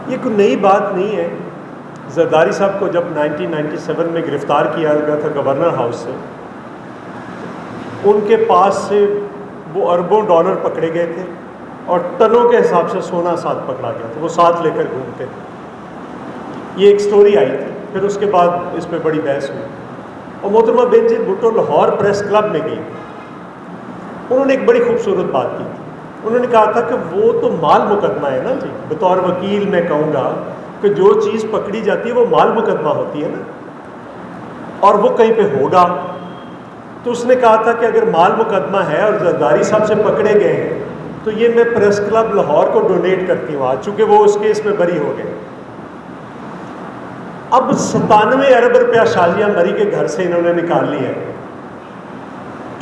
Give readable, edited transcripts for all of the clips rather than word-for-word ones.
یہ کوئی نئی بات نہیں ہے. زرداری صاحب کو جب 1997 میں گرفتار کیا گیا تھا گورنر ہاؤس سے، ان کے پاس سے وہ اربوں ڈالر پکڑے گئے تھے اور ٹنوں کے حساب سے سونا ساتھ پکڑا گیا تھا، وہ ساتھ لے کر گھومتے تھے. یہ ایک سٹوری آئی تھی، پھر اس کے بعد اس پہ بڑی بحث ہوئی. اور محترمہ بینظیر بھٹو لاہور پریس کلب میں گئی، انہوں نے ایک بڑی خوبصورت بات کی تھی. انہوں نے کہا تھا کہ وہ تو مال مقدمہ ہے نا جی. بطور وکیل میں کہوں گا کہ جو چیز پکڑی جاتی ہے وہ مال مقدمہ ہوتی ہے نا، اور وہ کہیں پہ ہوگا. تو اس نے کہا تھا کہ اگر مال مقدمہ ہے اور زرداری صاحب سے پکڑے گئے ہیں تو یہ میں پریس کلب لاہور کو ڈونیٹ کرتی ہوں آج، چونکہ وہ اس کیس میں بری ہو گئے. اب 97 ارب روپیہ شازیہ مری کے گھر سے انہوں نے نکال لیا ہے.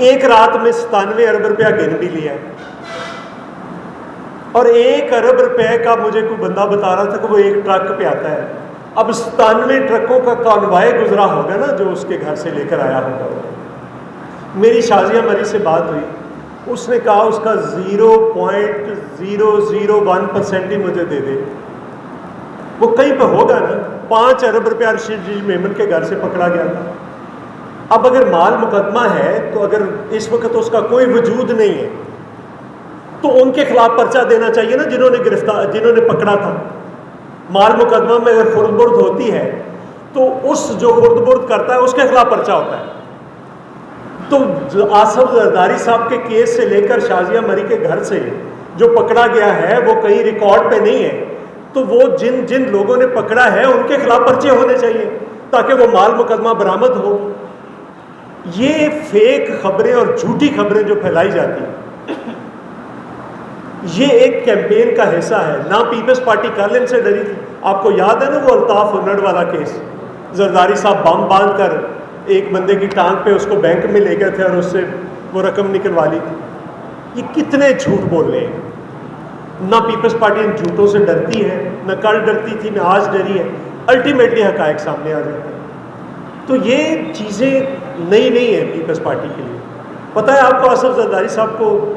ایک رات میں 97 ارب روپیہ گن بھی لیا ہے، اور 1 ارب روپے کا مجھے کوئی بندہ بتا رہا تھا کہ وہ ایک ٹرک پہ آتا ہے. اب 97 ٹرکوں کا کانوائے گزرا ہوگا نا جو اس کے گھر سے لے کر آیا ہوگا. میری شازیہ مری سے بات ہوئی، اس نے کہا اس کا 0.001% ہی مجھے دے دے. وہ کہیں پہ ہوگا نا. 5 ارب روپیہ رشید جی میمن کے گھر سے پکڑا گیا تھا. اب اگر مال مقدمہ ہے تو اگر اس وقت اس کا کوئی وجود نہیں ہے تو ان کے خلاف پرچہ دینا چاہیے نا جنہوں نے پکڑا تھا. مال مقدمہ میں اگر خرد برد ہوتی ہے تو اس جو خرد برد کرتا ہے اس کے خلاف پرچہ ہوتا ہے. تو آصف زرداری صاحب کے کیس سے لے کر شازیہ مری کے گھر سے جو پکڑا گیا ہے وہ کہیں ریکارڈ پہ نہیں ہے. تو وہ جن لوگوں نے پکڑا ہے ان کے خلاف پرچے ہونے چاہیے تاکہ وہ مال مقدمہ برآمد ہو. یہ فیک خبریں اور جھوٹی خبریں جو پھیلائی جاتی ہیں یہ ایک کیمپین کا حصہ ہے. نہ پیپلز پارٹی کل ان سے ڈری تھی. آپ کو یاد ہے نا وہ الطاف انڑ والا کیس، زرداری صاحب بم باندھ کر ایک بندے کی ٹانگ پہ اس کو بینک میں لے گئے تھے اور اس سے وہ رقم نکلوا لی تھی. یہ کتنے جھوٹ بول رہے ہیں. نہ پیپلز پارٹی ان جھوٹوں سے ڈرتی ہے، نہ کل ڈرتی تھی، نہ آج ڈری ہے. الٹیمیٹلی حقائق سامنے آ جاتے ہیں. تو یہ چیزیں نئی نہیں ہیں پیپلز پارٹی کے لیے. پتہ ہے آپ کو آصف زرداری صاحب کو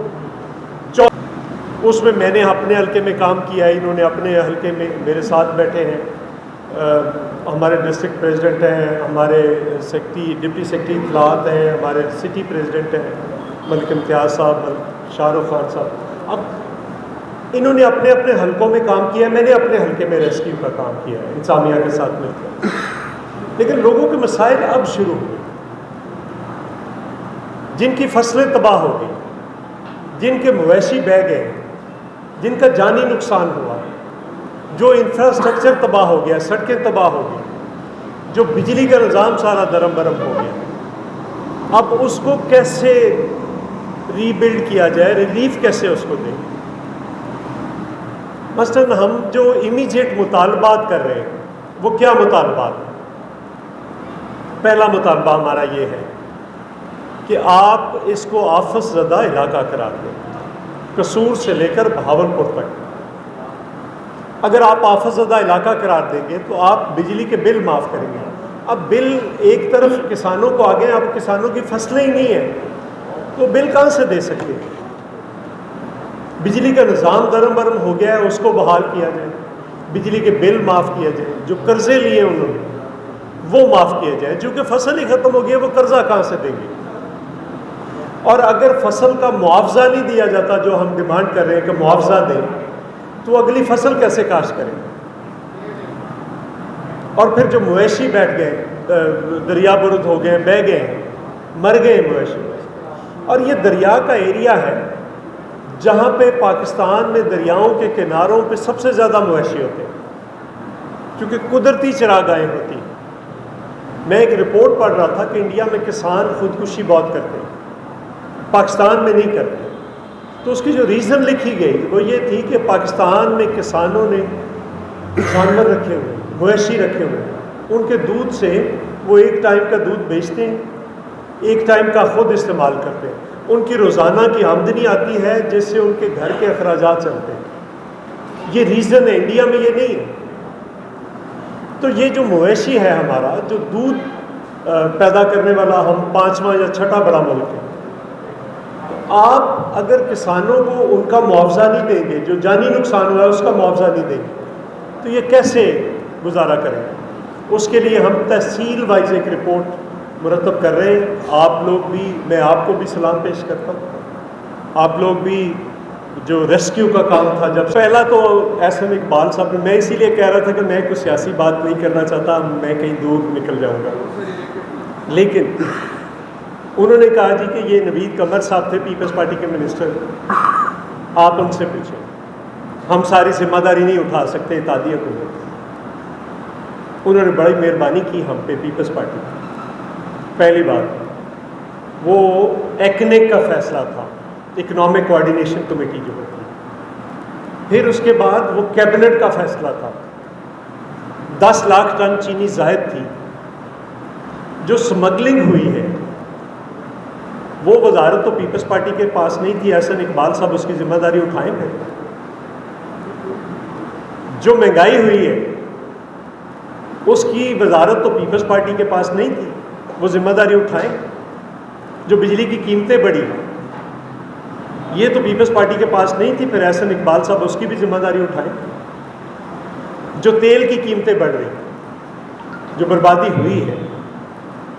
اس میں میں نے اپنے حلقے میں کام کیا ہے، انہوں نے اپنے حلقے میں میرے ساتھ بیٹھے ہیں. ہمارے ڈسٹرکٹ پریزیڈنٹ ہیں، ہمارے ڈپٹی سیکرٹری اطلاعات ہیں، ہمارے سٹی پریزیڈنٹ ہیں ملک امتیاز صاحب، شاہ رخ خان صاحب. اب انہوں نے اپنے اپنے حلقوں میں کام کیا ہے، میں نے اپنے حلقے میں ریسکیو کا کام کیا ہے انتظامیہ کے ساتھ مل کر. لیکن لوگوں کے مسائل اب شروع ہوئے، جن کی فصلیں تباہ ہو گئی، جن کے مویشی بہہ گئے، جن کا جانی نقصان ہوا، جو انفراسٹرکچر تباہ ہو گیا، سڑکیں تباہ ہو گئی، جو بجلی کا نظام سارا درم برم ہو گیا. اب اس کو کیسے ری بلڈ کیا جائے، ریلیف کیسے اس کو دیں. مثلاً ہم جو امیجیٹ مطالبات کر رہے ہیں وہ کیا مطالبات ہیں؟ پہلا مطالبہ ہمارا یہ ہے کہ آپ اس کو آفت زدہ علاقہ قرار دیں، قصور سے لے کر بہاولپور تک. اگر آپ آفت زدہ علاقہ قرار دیں گے تو آپ بجلی کے بل معاف کریں گے. اب بل ایک طرف کسانوں کو آگے، اب کسانوں کی فصلیں ہی نہیں ہیں تو بل کہاں سے دے سکتے. بجلی کا نظام درم برم ہو گیا ہے، اس کو بحال کیا جائے، بجلی کے بل معاف کیا جائے، جو قرضے لیے انہوں نے وہ معاف کیا جائے. چونکہ فصل ہی ختم ہو گئی ہے، وہ قرضہ کہاں سے دیں گے. اور اگر فصل کا معاوضہ نہیں دیا جاتا جو ہم ڈیمانڈ کر رہے ہیں کہ معاوضہ دیں، تو اگلی فصل کیسے کاشت کریں. اور پھر جو مویشی بیٹھ گئے، دریا برد ہو گئے، بہہ گئے، مر گئے مویشی. اور یہ دریا کا ایریا ہے جہاں پہ پاکستان میں دریاؤں کے کناروں پہ سب سے زیادہ مویشی ہوتے ہیں کیونکہ قدرتی چراگاہیں ہوتی ہیں. میں ایک رپورٹ پڑھ رہا تھا کہ انڈیا میں کسان خودکشی بہت کرتے ہیں، پاکستان میں نہیں کرتے. تو اس کی جو ریزن لکھی گئی وہ یہ تھی کہ پاکستان میں کسانوں نے جانور رکھے ہوئے، مویشی رکھے ہوئے، ان کے دودھ سے وہ ایک ٹائم کا دودھ بیچتے ہیں، ایک ٹائم کا خود استعمال کرتے ہیں. ان کی روزانہ کی آمدنی آتی ہے جس سے ان کے گھر کے اخراجات چلتے ہیں. یہ ریزن ہے، انڈیا میں یہ نہیں ہے. تو یہ جو مویشی ہے ہمارا، جو دودھ پیدا کرنے والا، ہم 5واں یا 6واں بڑا ملک ہے. آپ اگر کسانوں کو ان کا معاوضہ نہیں دیں گے، جو جانی نقصان ہوا ہے اس کا معاوضہ نہیں دیں گے، تو یہ کیسے گزارا کریں؟ اس کے لیے ہم تحصیل وائز ایک رپورٹ مرتب کر رہے ہیں. آپ لوگ بھی، میں آپ کو بھی سلام پیش کرتا ہوں. آپ لوگ بھی جو ریسکیو کا کام تھا، جب پہلا تو احسن اقبال صاحب نے، میں اسی لیے کہہ رہا تھا کہ میں کوئی سیاسی بات نہیں کرنا چاہتا، میں کہیں دور نکل جاؤں گا، لیکن انہوں نے کہا جی کہ یہ نوید قمر صاحب تھے پیپلز پارٹی کے منسٹر، آپ ان سے پوچھیں، ہم ساری ذمہ داری نہیں اٹھا سکتے اتحادی حکومت. انہوں نے بڑی مہربانی کی ہم پہ، پیپلز پارٹی. پہلی بات وہ ایکنک کا فیصلہ تھا، اکنامک کوآرڈینیشن کمیٹی جو ہوتی ہے. پھر اس کے بعد وہ کیبنٹ کا فیصلہ تھا، 10 لاکھ ٹن چینی زائد تھی جو سمگلنگ ہوئی ہے. وہ وزارت تو پیپلز پارٹی کے پاس نہیں تھی، احسن اقبال صاحب اس کی ذمہ داری اٹھائیں گے. جو مہنگائی ہوئی ہے اس کی وزارت تو پیپلز پارٹی کے پاس نہیں تھی، وہ ذمہ داری اٹھائیں. جو بجلی کی قیمتیں بڑھی، یہ تو پیپلز پارٹی کے پاس نہیں تھی، پھر احسن اقبال صاحب اس کی بھی ذمہ داری اٹھائیں. جو تیل کی قیمتیں بڑھ رہی، جو بربادی ہوئی ہے،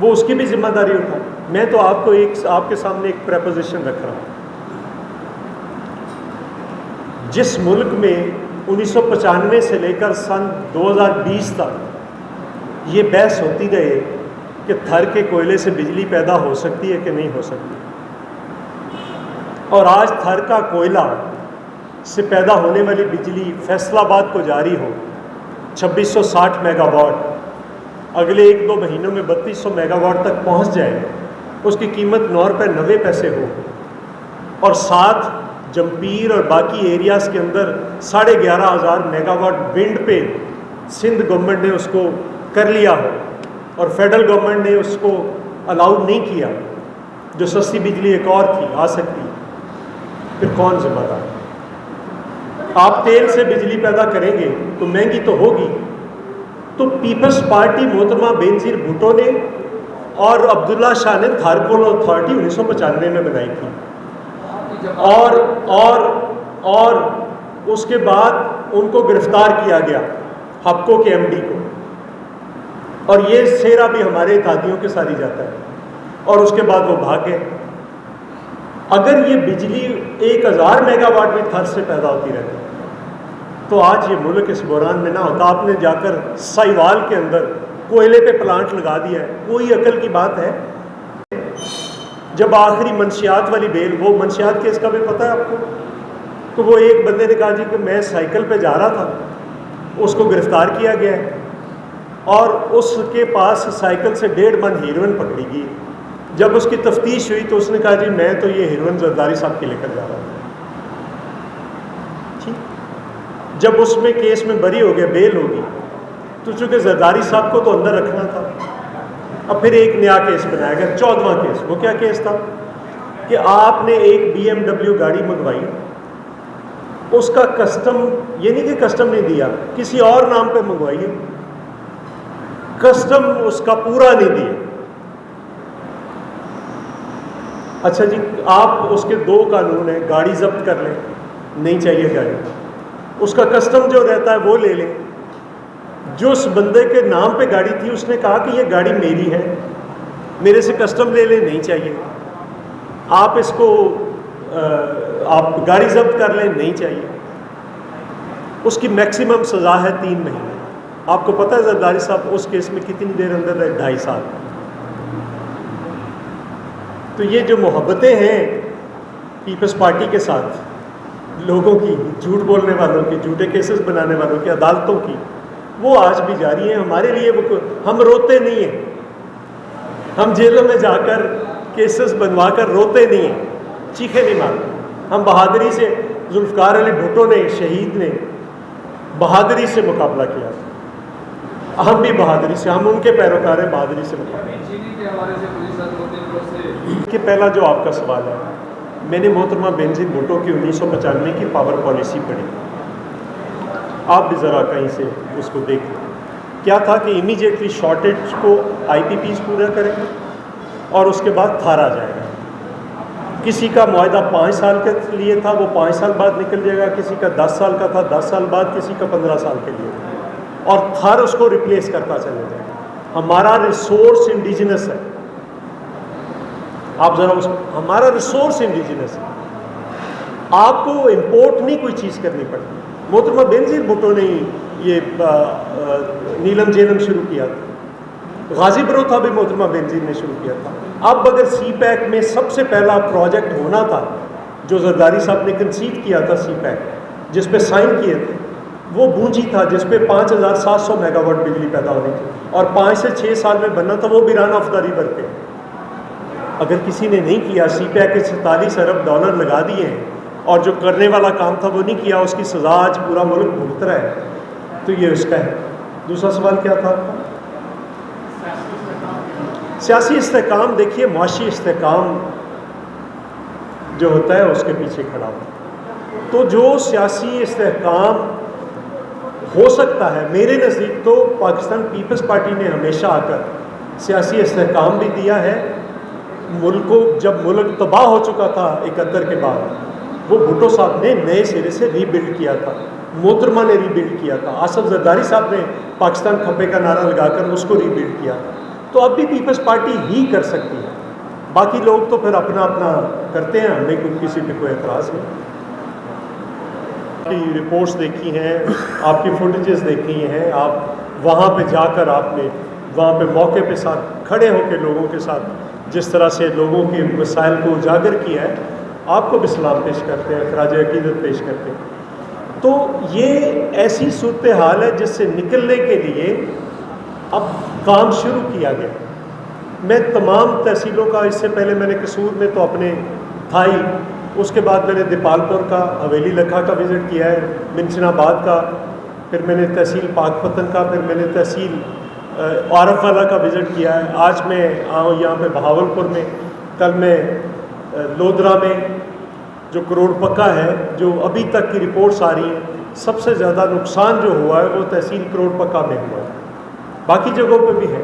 وہ اس کی بھی ذمہ داری اٹھائیں. میں تو آپ کو آپ کے سامنے ایک پریپوزیشن رکھ رہا ہوں. جس ملک میں 1995 سے لے کر سن 2020 تک یہ بحث ہوتی رہے کہ تھر کے کوئلے سے بجلی پیدا ہو سکتی ہے کہ نہیں ہو سکتی، اور آج تھر کا کوئلہ سے پیدا ہونے والی بجلی فیصل آباد کو جاری ہو 2660 میگا واٹ، اگلے 1-2 مہینوں میں 3200 میگا واٹ تک پہنچ جائے، اس کی قیمت 9 روپے 90 ہو، اور ساتھ جمپیر اور باقی ایریاز کے اندر 11,500 میگا واٹ ونڈ پہ سندھ گورنمنٹ نے اس کو کر لیا ہو، اور فیڈرل گورنمنٹ نے اس کو الاؤ نہیں کیا. جو سستی بجلی ایک اور تھی آ سکتی، پھر کون ذمہ دار؟ آپ تیل سے بجلی پیدا کریں گے تو مہنگی تو ہوگی. تو پیپلز پارٹی محترمہ بینظیر بھٹو نے اور عبداللہ شاہ نے تھارکول اتھارٹی 1995 میں بنائی تھی، اور اس کے بعد ان کو گرفتار کیا گیا، ہپکو کے MD کو، اور یہ سیرا بھی ہمارے اتحادیوں کے ساتھ ہی جاتا ہے، اور اس کے بعد وہ بھاگ گئے. اگر یہ بجلی 1000 میگا واٹ بھی تھر سے پیدا ہوتی رہتی تو آج یہ ملک اس بحران میں نہ ہوتا. آپ نے جا کر سائیوال کے اندر کوئلے پہ پلانٹ لگا دیا ہے، کوئی عقل کی بات ہے؟ جب آخری منشیات والی بیل، وہ منشیات کیس کا بھی پتہ ہے آپ کو، تو وہ ایک بندے نے کہا جی کہ میں سائیکل پہ جا رہا تھا، اس کو گرفتار کیا گیا ہے، اور اس کے پاس سائیکل سے 1.5 من ہیروئن پکڑی گئی. جب اس کی تفتیش ہوئی تو اس نے کہا جی میں تو یہ ہیروئن زرداری صاحب کے لے کر جا رہا تھا. جب اس میں کیس میں بری ہو گیا، بیل ہوگی، تو چونکہ زرداری صاحب کو تو اندر رکھنا تھا. اب پھر ایک نیا کیس بنایا گیا، 14واں کیس. وہ کیا کیس تھا کہ آپ نے ایک BMW گاڑی منگوائی، اس کا کسٹم، یہ نہیں کہ کسٹم نہیں دیا، کسی اور نام پہ منگوائی ہے، کسٹم اس کا پورا نہیں دیا. اچھا جی، آپ اس کے 2 قانون ہیں، گاڑی ضبط کر لیں، نہیں چاہیے گاڑی، اس کا کسٹم جو رہتا ہے وہ لے لیں. جو اس بندے کے نام پہ گاڑی تھی اس نے کہا کہ یہ گاڑی میری ہے، میرے سے کسٹم لے لیں، نہیں چاہیے. آپ اس کو آپ گاڑی ضبط کر لیں، نہیں چاہیے. اس کی میکسیمم سزا ہے 3 مہینے. آپ کو پتہ ہے زرداری صاحب اس کیس میں کتنی دیر اندر رہے؟ 2.5 سال. تو یہ جو محبتیں ہیں پیپلز پارٹی کے ساتھ لوگوں کی، جھوٹ بولنے والوں کی، جھوٹے کیسز بنانے والوں کی، عدالتوں کی، وہ آج بھی جاری ہیں. ہمارے لیے وہ، ہم روتے نہیں ہیں، ہم جیلوں میں جا کر کیسز بنوا کر روتے نہیں ہیں، چیخے نہیں مارتے. ہم بہادری سے، ذوالفقار علی بھٹو نے، شہید نے بہادری سے مقابلہ کیا، ہم بھی بہادری سے، ہم ان کے پیروکار ہیں، بہادری سے مقابلہ. کہ پہلا جو آپ کا سوال ہے، میں نے محترمہ بینظیر بھٹو کی 1995 کی پاور پالیسی پڑھی، آپ بھی ذرا کہیں سے اس کو دیکھ لیں. کیا تھا کہ امیجیٹلی شارٹیج کو IPPs پورا کریں گے اور اس کے بعد تھار آ جائے گا. کسی کا معاہدہ 5 سال کے لیے تھا، وہ 5 سال بعد نکل جائے گا، کسی کا 10 سال کا تھا 10 سال بعد، کسی کا 15 سال کے لیے، اور ہر اس کو ریپلیس کرتا چلے جائے گا۔ ہمارا ریسورس انڈیجنس ہے، آپ ذرا ہمارا ریسورس انڈیجنس ہے، آپ کو امپورٹ نہیں کوئی چیز کرنی پڑتی۔ محترمہ بینظیر بھٹو نے یہ نیلم جیلم شروع کیا تھا، غازی بروتھا بھی محترمہ بینظیر نے شروع کیا تھا۔ اب اگر سی پیک میں سب سے پہلا پروجیکٹ ہونا تھا جو زرداری صاحب نے کنسیو کیا تھا، سی پیک جس پہ سائن کیے تھے، وہ بونجی تھا جس پہ 5700 میگا واٹ بجلی پیدا ہونی تھی، اور 5 سے 6 سال میں بننا تھا، وہ بھی رن آف دا ریور پہ۔ اگر کسی نے نہیں کیا، سی پیک کے 47 ارب ڈالر لگا دیے ہیں اور جو کرنے والا کام تھا وہ نہیں کیا، اس کی سزا آج پورا ملک بھگت رہا ہے، تو یہ اس کا ہے۔ دوسرا سوال کیا تھا؟ سیاسی استحکام۔ دیکھیے، معاشی استحکام جو ہوتا ہے اس کے پیچھے کھڑا ہوتا ہے، تو جو سیاسی استحکام ہو سکتا ہے، میرے نزدیک تو پاکستان پیپلز پارٹی نے ہمیشہ آ کر سیاسی استحکام بھی دیا ہے۔ ملک کو جب ملک تباہ ہو چکا تھا 71 کے بعد، وہ بھٹو صاحب نے نئے سرے سے ری بلڈ کیا تھا، محترمہ نے ری بلڈ کیا تھا، آصف زرداری صاحب نے پاکستان کھپے کا نعرہ لگا کر اس کو ری بلڈ کیا تھا، تو اب بھی پیپلز پارٹی ہی کر سکتی ہے۔ باقی لوگ تو پھر اپنا اپنا کرتے ہیں، ہمیں کسی پہ کوئی اعتراض نہیں۔ آپ کی رپورٹس دیکھی ہیں، آپ کی فوٹیجز دیکھی ہیں، آپ وہاں پہ جا کر آپ نے وہاں پہ موقع پہ ساتھ کھڑے ہو کے لوگوں کے ساتھ جس طرح سے لوگوں کے مسائل کو اجاگر کیا ہے، آپ کو بھی سلام پیش کرتے ہیں، خراج عقیدت پیش کرتے ہیں۔ تو یہ ایسی صورتحال ہے جس سے نکلنے کے لیے اب کام شروع کیا گیا۔ میں تمام تحصیلوں کا، اس سے پہلے میں نے قصور میں تو اپنے تھا ہی، اس کے بعد میں نے دیپال پور کا، حویلی لکھا کا وزٹ کیا ہے، منشن آباد کا، پھر میں نے تحصیل پاک پتن کا، پھر میں نے تحصیل عارف والا کا وزٹ کیا ہے۔ آج میں آؤں یہاں پہ بہاول پور میں، کل میں لودرا میں، جو کروڑ پکا ہے، جو ابھی تک کی رپورٹس آ رہی ہیں، سب سے زیادہ نقصان جو ہوا ہے وہ تحصیل کروڑ پکا میں ہوا ہے، باقی جگہوں پہ بھی ہے۔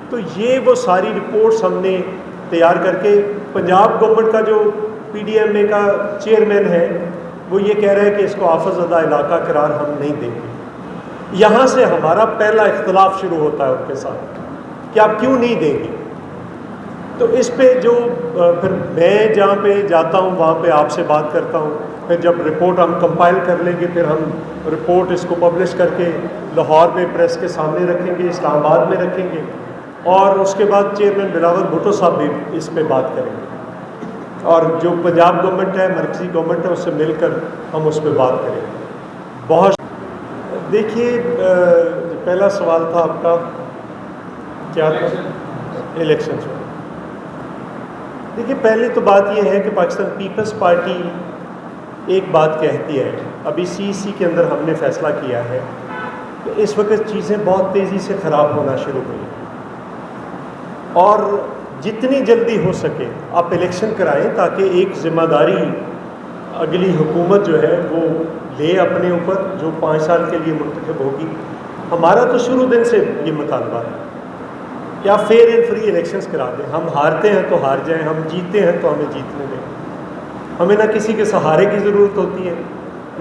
تو یہ وہ ساری رپورٹس ہم نے تیار کر کے، پنجاب گورنمنٹ کا جو پی ڈی ایم اے کا چیئرمین ہے وہ یہ کہہ رہا ہے کہ اس کو آفت زدہ علاقہ قرار ہم نہیں دیں گے۔ یہاں سے ہمارا پہلا اختلاف شروع ہوتا ہے ان کے ساتھ کہ آپ کیوں نہیں دیں گے۔ تو اس پہ جو پھر میں جہاں پہ جاتا ہوں وہاں پہ آپ سے بات کرتا ہوں، پھر جب رپورٹ ہم کمپائل کر لیں گے پھر ہم رپورٹ اس کو پبلش کر کے لاہور میں پریس کے سامنے رکھیں گے، اسلام آباد میں رکھیں گے، اور اس کے بعد چیئرمین بلاول بھٹو صاحب بھی اس پہ بات کریں گے، اور جو پنجاب گورنمنٹ ہے، مرکزی گورنمنٹ ہے، اس سے مل کر ہم اس پہ بات کریں گے۔ بہت دیکھیے، پہلا سوال تھا آپ کا کیا تھا؟ الیکشنز میں۔ دیکھیے، پہلے تو بات یہ ہے کہ پاکستان پیپلز پارٹی ایک بات کہتی ہے، ابھی سی سی کے اندر ہم نے فیصلہ کیا ہے کہ اس وقت چیزیں بہت تیزی سے خراب ہونا شروع ہوئی، اور جتنی جلدی ہو سکے آپ الیکشن کرائیں تاکہ ایک ذمہ داری اگلی حکومت جو ہے وہ لے اپنے اوپر، جو 5 سال کے لیے منتخب ہوگی۔ ہمارا تو شروع دن سے یہ مطالبہ ہے کہ آپ فیئر اینڈ فری الیکشنز کرا دیں، ہم ہارتے ہیں تو ہار جائیں، ہم جیتے ہیں تو ہمیں جیتنے دیں۔ ہمیں نہ کسی کے سہارے کی ضرورت ہوتی ہے،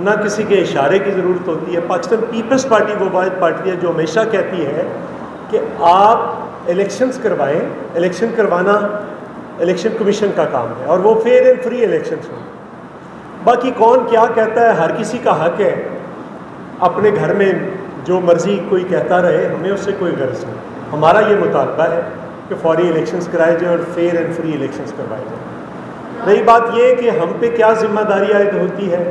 نہ کسی کے اشارے کی ضرورت ہوتی ہے۔ پاکستان پیپلز پارٹی وہ واحد پارٹی ہے جو ہمیشہ کہتی ہے کہ آپ الیکشنز کروائیں، الیکشن کروانا الیکشن کمیشن کا کام ہے، اور وہ فیئر اینڈ فری الیکشنز ہوں۔ باقی کون کیا کہتا ہے، ہر کسی کا حق ہے اپنے گھر میں جو مرضی کوئی کہتا رہے، ہمیں اس سے کوئی غرض نہیں۔ ہمارا یہ مطالبہ ہے کہ فوری الیکشنز کرائے جائیں اور فیئر اینڈ فری الیکشنز کروائے جائیں۔ رہی بات یہ کہ ہم پہ کیا ذمہ داری عائد ہوتی ہے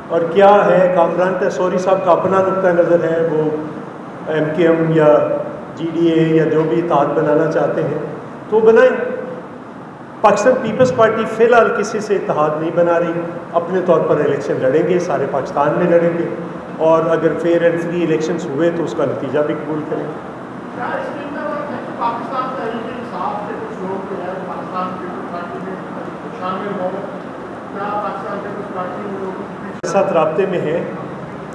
اور کیا ہے، کامران تیسوری صاحب کا اپنا نقطہ نظر ہے، وہ ایم کے ایم یا جی ڈی اے یا جو بھی اتحاد بنانا چاہتے ہیں تو وہ بنائیں۔ پاکستان پیپلز پارٹی فی الحال کسی سے اتحاد نہیں بنا رہی، اپنے طور پر الیکشن لڑیں گے، سارے پاکستان میں لڑیں گے، اور اگر فیئر اینڈ فری الیکشنز ہوئے تو اس کا نتیجہ بھی قبول کریں گے۔ ساتھ رابطے میں ہیں،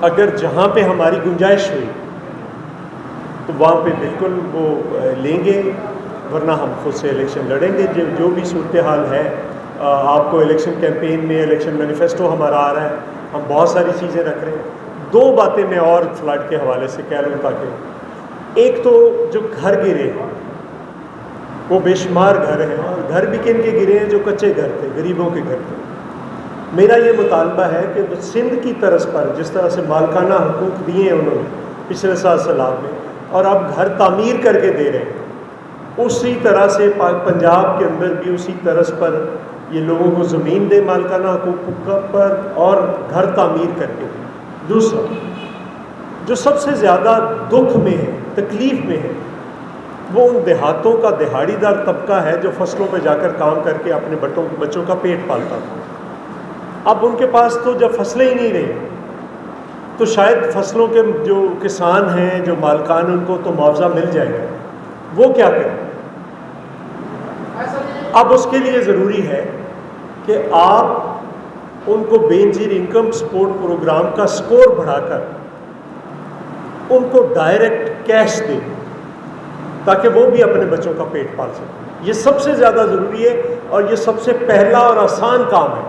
اگر جہاں پہ ہماری گنجائش ہوئی تو وہاں پہ بالکل وہ لیں گے، ورنہ ہم خود سے الیکشن لڑیں گے۔ جو بھی صورتحال ہے آپ کو الیکشن کیمپین میں الیکشن مینیفیسٹو ہمارا آ رہا ہے، ہم بہت ساری چیزیں رکھ رہے ہیں۔ دو باتیں میں اور فلڈ کے حوالے سے کہہ لوں تاکہ، ایک تو جو گھر گرے ہیں وہ بے شمار گھر ہیں، اور گھر بھی کن کے گرے ہیں؟ جو کچے گھر تھے، غریبوں کے گھر تھے۔ میرا یہ مطالبہ ہے کہ سندھ کی طرز پر جس طرح سے مالکانہ حقوق دیے ہیں انہوں نے پچھلے سال سیلاب میں، اور اب گھر تعمیر کر کے دے رہے ہیں، اسی طرح سے پنجاب کے اندر بھی اسی طرز پر یہ لوگوں کو زمین دے مالکانہ حقوق پر، اور گھر تعمیر کر کے دے۔ دوسرا، جو سب سے زیادہ دکھ میں ہے، تکلیف میں ہے، وہ ان دیہاتوں کا دہاڑی دار طبقہ ہے جو فصلوں پہ جا کر کام کر کے اپنے بچوں کا پیٹ پالتا تھا۔ اب ان کے پاس تو جب فصلیں ہی نہیں رہی، تو شاید فصلوں کے جو کسان ہیں، جو مالکان، ان کو تو معاوضہ مل جائے گا، وہ کیا کریں؟ اب اس کے لیے ضروری ہے کہ آپ ان کو بے نظیر انکم سپورٹ پروگرام کا سکور بڑھا کر ان کو ڈائریکٹ کیش دیں تاکہ وہ بھی اپنے بچوں کا پیٹ پال سکیں۔ یہ سب سے زیادہ ضروری ہے، اور یہ سب سے پہلا اور آسان کام ہے۔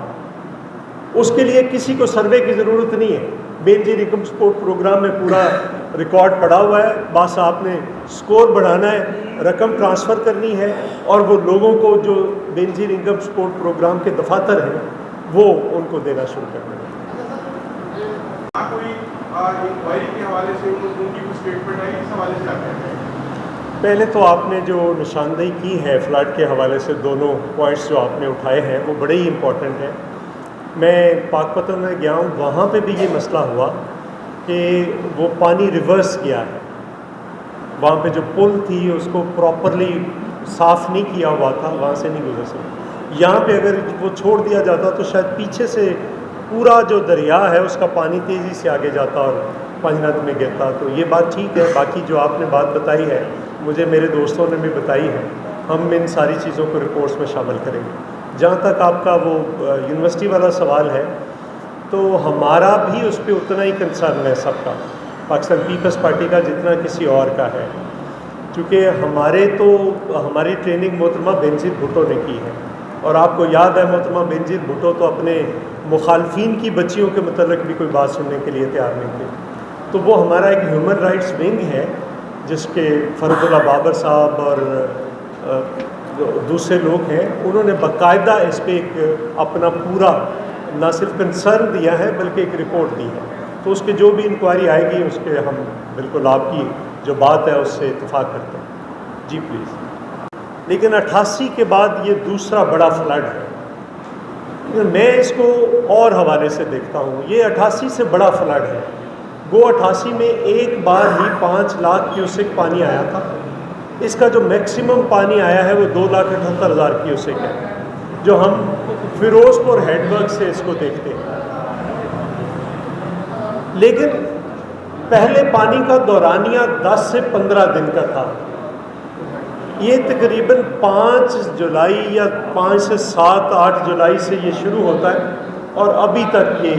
اس کے لیے کسی کو سروے کی ضرورت نہیں ہے۔ بے نظیر انکم سپورٹ پروگرام میں پورا ریکارڈ پڑا ہوا ہے، بس آپ نے سکور بڑھانا ہے، رقم ٹرانسفر کرنی ہے، اور وہ لوگوں کو جو بے نظیر انکم سپورٹ پروگرام کے دفاتر ہیں وہ ان کو دینا شروع کرنا ہے۔ پہلے تو آپ نے جو نشاندہی کی ہے فلڈ کے حوالے سے، دونوں پوائنٹس جو آپ نے اٹھائے ہیں وہ بڑے ہی امپورٹنٹ ہیں۔ میں پاک پتن میں گیا ہوں، وہاں پہ بھی یہ مسئلہ ہوا کہ وہ پانی ریورس کیا ہے، وہاں پہ جو پل تھی اس کو پراپرلی صاف نہیں کیا ہوا تھا، وہاں سے نہیں گزر سکتا۔ یہاں پہ اگر وہ چھوڑ دیا جاتا تو شاید پیچھے سے پورا جو دریا ہے اس کا پانی تیزی سے آگے جاتا اور پنجنت میں گرتا۔ تو یہ بات ٹھیک ہے، باقی جو آپ نے بات بتائی ہے مجھے میرے دوستوں نے بھی بتائی ہے، ہم ان ساری چیزوں کو رپورٹس میں شامل کریں گے۔ جہاں تک آپ کا وہ یونیورسٹی والا سوال ہے، تو ہمارا بھی اس پہ اتنا ہی کنسرن ہے سب کا، پاکستان پیپلز پارٹی کا، جتنا کسی اور کا ہے، کیونکہ ہماری ٹریننگ محترمہ بینظیر بھٹو نے کی ہے، اور آپ کو یاد ہے محترمہ بینظیر بھٹو تو اپنے مخالفین کی بچیوں کے متعلق بھی کوئی بات سننے کے لیے تیار نہیں تھے۔ تو وہ ہمارا ایک ہیومن رائٹس ونگ ہے جس کے فرد اللہ بابر صاحب اور دوسرے لوگ ہیں، انہوں نے باقاعدہ اس پہ ایک اپنا پورا نہ صرف کنسرن دیا ہے بلکہ ایک رپورٹ دی ہے۔ تو اس کے جو بھی انکوائری آئے گی اس کے ہم بالکل آپ کی جو بات ہے اس سے اتفاق کرتے ہیں۔ جی پلیز۔ لیکن 88 کے بعد یہ دوسرا بڑا فلڈ ہے، میں اس کو اور حوالے سے دیکھتا ہوں۔ یہ 88 سے بڑا فلڈ ہے۔ گو 88 میں ایک بار ہی 5 لاکھ کیوسک پانی آیا تھا، اس کا جو میکسیمم پانی آیا ہے وہ 2,78,000 کیوسک ہے، جو ہم فیروز پور ہیڈ ورک سے اس کو دیکھتے ہیں۔ لیکن پہلے پانی کا دورانیہ 10 سے 15 دن کا تھا، یہ تقریباً 5 جولائی یا 5 سے 7-8 جولائی سے یہ شروع ہوتا ہے، اور ابھی تک یہ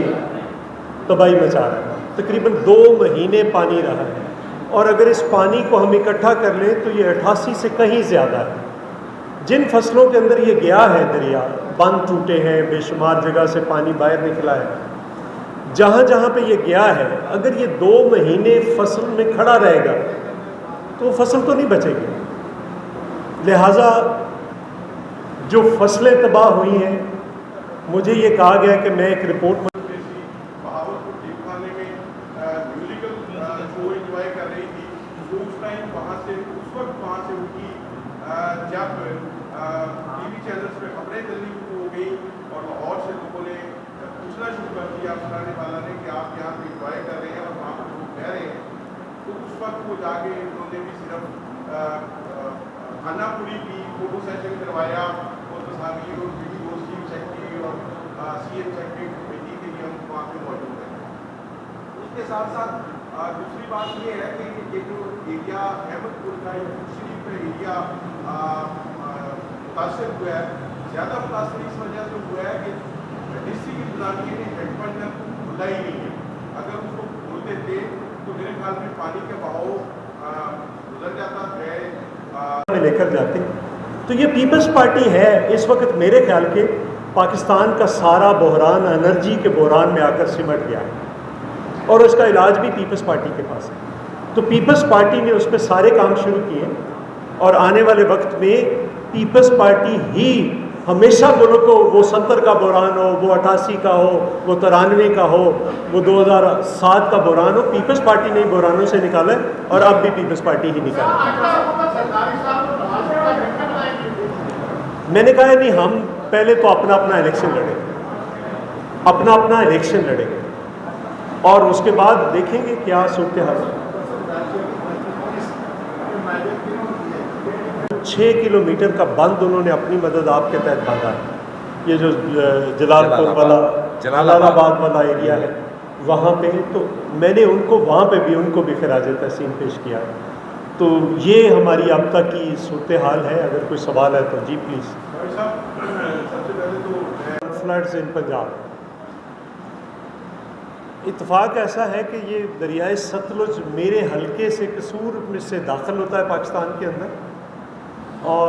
تباہی مچا رہا ہے۔ تقریباً 2 مہینے پانی رہا ہے، اور اگر اس پانی کو ہم اکٹھا کر لیں تو یہ 88 سے کہیں زیادہ ہے۔ جن فصلوں کے اندر یہ گیا ہے دریا، بند ٹوٹے ہیں، بے شمار جگہ سے پانی باہر نکلا ہے، جہاں جہاں پہ یہ گیا ہے، اگر یہ 2 مہینے فصل میں کھڑا رہے گا تو وہ فصل تو نہیں بچے گی۔ لہٰذا جو فصلیں تباہ ہوئی ہیں، مجھے یہ کہا گیا کہ میں ایک رپورٹ جب ٹی وی چینلز پہ خبریں چلنی شروع ہو گئی اور لاہور سے لوگوں نے پوچھنا شروع کر دیا سنانے والا نے کہ آپ یہاں پہ انجوائے کر رہے ہیں اور وہاں پر لوگ رہ رہے ہیں، تو اس وقت وہ جا کے انہوں نے بھی صرف کھانا پوری کی، فوٹو سیشن کروایا، اور تصاویر اور ویڈیوز چیف سیکرٹری اور سی ایم سیکرٹری کمیٹی کے لیے ہم وہاں پہ موجود ہیں۔ اس کے ساتھ ساتھ دوسری بات یہ ہے کہ یہ جو ایریا احمد پور کا شریف کا ایریا متاثر ہوا ہے، زیادہ متاثر اس وجہ سے ہوا ہے کہ ڈسٹرکٹ انتظامیہ نے ہیڈ پمپ کھولا ہی نہیں ہے۔ اگر اس کو کھول دیتے تو میرے خیال میں پانی کا بہاؤ گزر جاتا ہے، لے کر جاتے۔ تو یہ پیپلز پارٹی ہے اس وقت میرے خیال کے پاکستان کا سارا بحران انرجی کے بحران میں آ کر سمٹ گیا ہے اور اس کا علاج بھی پیپلز پارٹی کے پاس ہے. تو پیپلز پارٹی نے اس پہ سارے کام شروع کیے اور آنے والے وقت میں پیپلز پارٹی ہی ہمیشہ ملک کو وہ 70 کا بحران ہو، وہ 88 کا ہو، وہ 93 کا ہو، وہ 2007 کا بحران ہو، پیپلز پارٹی نے بحرانوں سے نکالا ہے اور اب بھی پیپلز پارٹی ہی نکالا. میں نے کہا نہیں، ہم پہلے تو اپنا الیکشن لڑیں گے، اپنا الیکشن لڑیں گے اور اس کے بعد دیکھیں گے کیا صورتحال ہے. 6 کلومیٹر کا بند انہوں نے اپنی مدد آپ کے تحت باندھا ہے. یہ جو جلال آباد والا ایریا ہے وہاں پہ، تو میں نے ان کو بھی خراج تحسین پیش کیا. تو یہ ہماری اب تک کی صورتحال ہے. اگر کوئی سوال ہے تو جی پلیز. سب سے پہلے تو فلڈز ان پنجاب، اتفاق ایسا ہے کہ یہ دریائے ستلج میرے حلقے سے قصور میں سے داخل ہوتا ہے پاکستان کے اندر اور